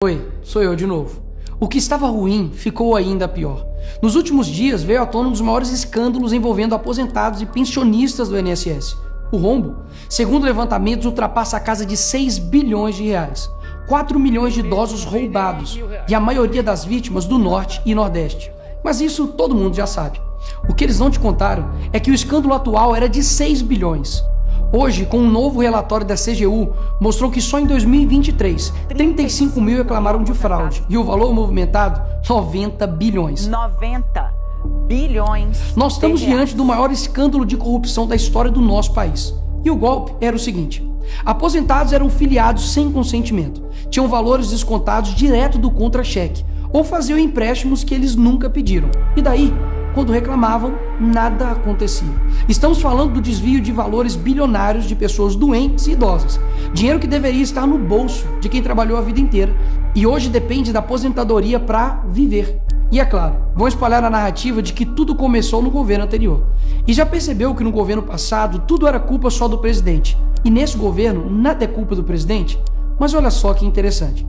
Oi, sou eu de novo. O que estava ruim ficou ainda pior. Nos últimos dias veio à tona um dos maiores escândalos envolvendo aposentados e pensionistas do INSS. O rombo, segundo levantamentos, ultrapassa a casa de 6 bilhões de reais. 4 milhões de idosos roubados e a maioria das vítimas do Norte e Nordeste. Mas isso todo mundo já sabe. O que eles não te contaram é que o escândalo atual era de 6 bilhões. Hoje, com um novo relatório da CGU, mostrou que só em 2023, 35 mil reclamaram de fraude e o valor movimentado, 90 bilhões. 90 bilhões. Nós estamos diante do maior escândalo de corrupção da história do nosso país. E o golpe era o seguinte: aposentados eram filiados sem consentimento, tinham valores descontados direto do contra-cheque ou faziam empréstimos que eles nunca pediram. E daí, quando reclamavam, nada acontecia. Estamos falando do desvio de valores bilionários de pessoas doentes e idosas. Dinheiro que deveria estar no bolso de quem trabalhou a vida inteira e hoje depende da aposentadoria para viver. E é claro, vão espalhar a narrativa de que tudo começou no governo anterior. E já percebeu que no governo passado tudo era culpa só do presidente. E nesse governo nada é culpa do presidente? Mas olha só que interessante.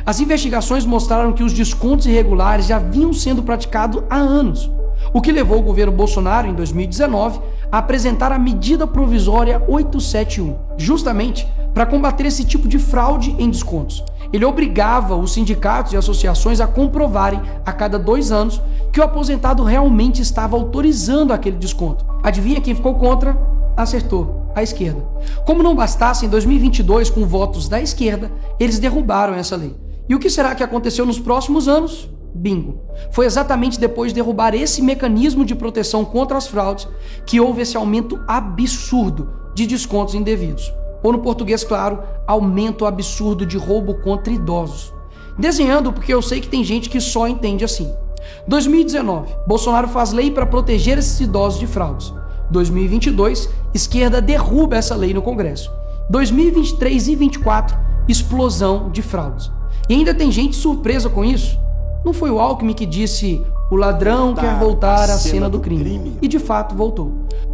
As investigações mostraram que os descontos irregulares já vinham sendo praticados há anos. O que levou o governo Bolsonaro, em 2019, a apresentar a medida provisória 871, justamente para combater esse tipo de fraude em descontos. Ele obrigava os sindicatos e associações a comprovarem a cada 2 anos que o aposentado realmente estava autorizando aquele desconto. Adivinha quem ficou contra? Acertou, a esquerda. Como não bastasse, em 2022, com votos da esquerda, eles derrubaram essa lei. E o que será que aconteceu nos próximos anos? Bingo! Foi exatamente depois de derrubar esse mecanismo de proteção contra as fraudes que houve esse aumento absurdo de descontos indevidos. Ou no português claro, aumento absurdo de roubo contra idosos. Desenhando porque eu sei que tem gente que só entende assim. 2019, Bolsonaro faz lei para proteger esses idosos de fraudes. 2022, esquerda derruba essa lei no Congresso. 2023 e 2024, explosão de fraudes. E ainda tem gente surpresa com isso. Não foi o Alckmin que disse: o ladrão quer voltar à cena do crime. E de fato voltou.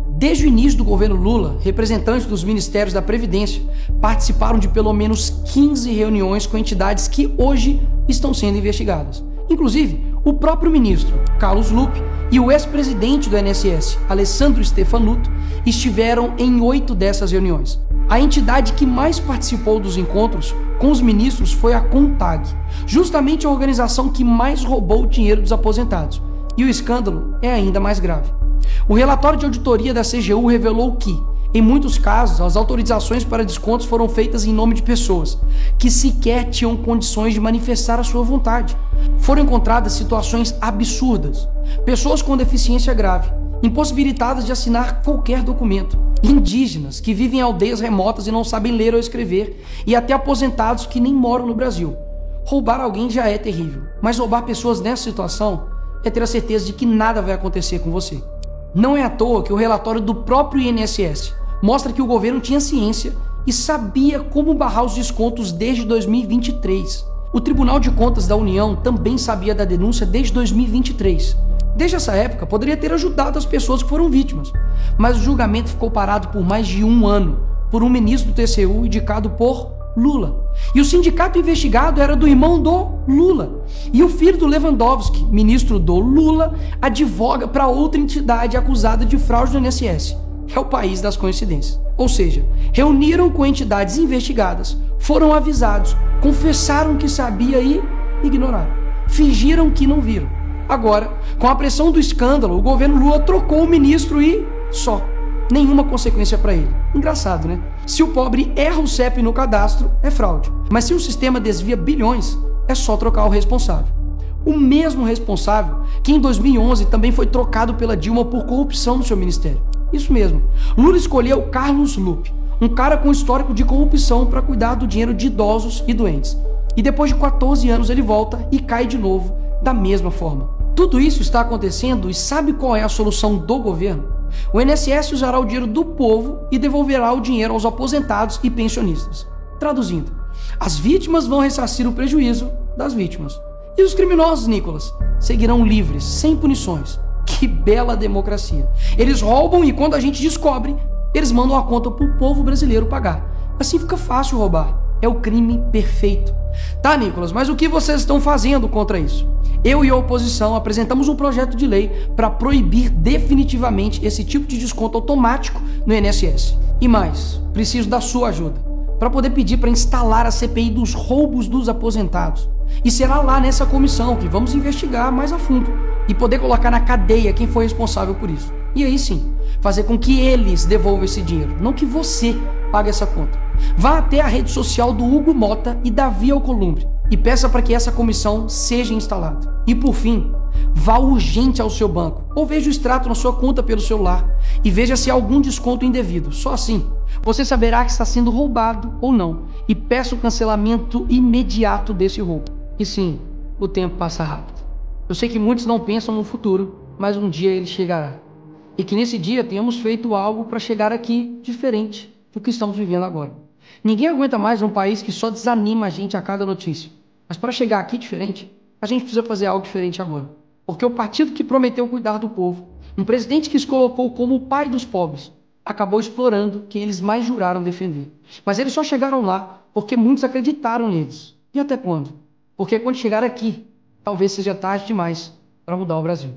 Desde o início do governo Lula, representantes dos ministérios da Previdência participaram de pelo menos 15 reuniões com entidades que hoje estão sendo investigadas. Inclusive, o próprio ministro Carlos Lupe e o ex-presidente do INSS, Alessandro Stefanuto, estiveram em 8 dessas reuniões. A entidade que mais participou dos encontros com os ministros foi a CONTAG, justamente a organização que mais roubou o dinheiro dos aposentados. E o escândalo é ainda mais grave. O relatório de auditoria da CGU revelou que, em muitos casos, as autorizações para descontos foram feitas em nome de pessoas que sequer tinham condições de manifestar a sua vontade. Foram encontradas situações absurdas. Pessoas com deficiência grave, impossibilitadas de assinar qualquer documento, indígenas que vivem em aldeias remotas e não sabem ler ou escrever, e até aposentados que nem moram no Brasil. Roubar alguém já é terrível, mas roubar pessoas nessa situação é ter a certeza de que nada vai acontecer com você. Não é à toa que o relatório do próprio INSS mostra que o governo tinha ciência e sabia como barrar os descontos desde 2023. O Tribunal de Contas da União também sabia da denúncia desde 2023. Desde essa época, poderia ter ajudado as pessoas que foram vítimas, mas o julgamento ficou parado por mais de 1 ano, por um ministro do TCU indicado por Lula. E o sindicato investigado era do irmão do Lula. E o filho do Lewandowski, ministro do Lula, advoga para outra entidade acusada de fraude no INSS. É o país das coincidências. Ou seja, reuniram com entidades investigadas, foram avisados, confessaram que sabia e ignoraram. Fingiram que não viram. Agora, com a pressão do escândalo, o governo Lula trocou o ministro e só. Nenhuma consequência para ele. Engraçado, né? Se o pobre erra o CEP no cadastro, é fraude. Mas se o sistema desvia bilhões, é só trocar o responsável. O mesmo responsável que em 2011 também foi trocado pela Dilma por corrupção no seu ministério. Isso mesmo. Lula escolheu Carlos Lupe, um cara com histórico de corrupção para cuidar do dinheiro de idosos e doentes. E depois de 14 anos ele volta e cai de novo da mesma forma. Tudo isso está acontecendo e sabe qual é a solução do governo? O INSS usará o dinheiro do povo e devolverá o dinheiro aos aposentados e pensionistas. Traduzindo, as vítimas vão ressarcir o prejuízo das vítimas. E os criminosos, Nicolas, seguirão livres, sem punições. Que bela democracia. Eles roubam e quando a gente descobre, eles mandam a conta para o povo brasileiro pagar. Assim fica fácil roubar. É o crime perfeito. Tá, Nicolas, mas o que vocês estão fazendo contra isso? Eu e a oposição apresentamos um projeto de lei para proibir definitivamente esse tipo de desconto automático no INSS. E mais, preciso da sua ajuda para poder pedir para instalar a CPI dos roubos dos aposentados. E será lá nessa comissão que vamos investigar mais a fundo e poder colocar na cadeia quem foi responsável por isso. E aí sim, fazer com que eles devolvam esse dinheiro, não que você pague essa conta. Vá até a rede social do Hugo Mota e Davi Alcolumbre e peça para que essa comissão seja instalada. E por fim, vá urgente ao seu banco ou veja o extrato na sua conta pelo celular e veja se há algum desconto indevido. Só assim você saberá que está sendo roubado ou não e peça o cancelamento imediato desse roubo. E sim, o tempo passa rápido. Eu sei que muitos não pensam no futuro, mas um dia ele chegará. E que nesse dia tenhamos feito algo para chegar aqui diferente do que estamos vivendo agora. Ninguém aguenta mais um país que só desanima a gente a cada notícia. Mas para chegar aqui diferente, a gente precisa fazer algo diferente agora. Porque o partido que prometeu cuidar do povo, um presidente que se colocou como o pai dos pobres, acabou explorando quem eles mais juraram defender. Mas eles só chegaram lá porque muitos acreditaram neles. E até quando? Porque quando chegar aqui, talvez seja tarde demais para mudar o Brasil.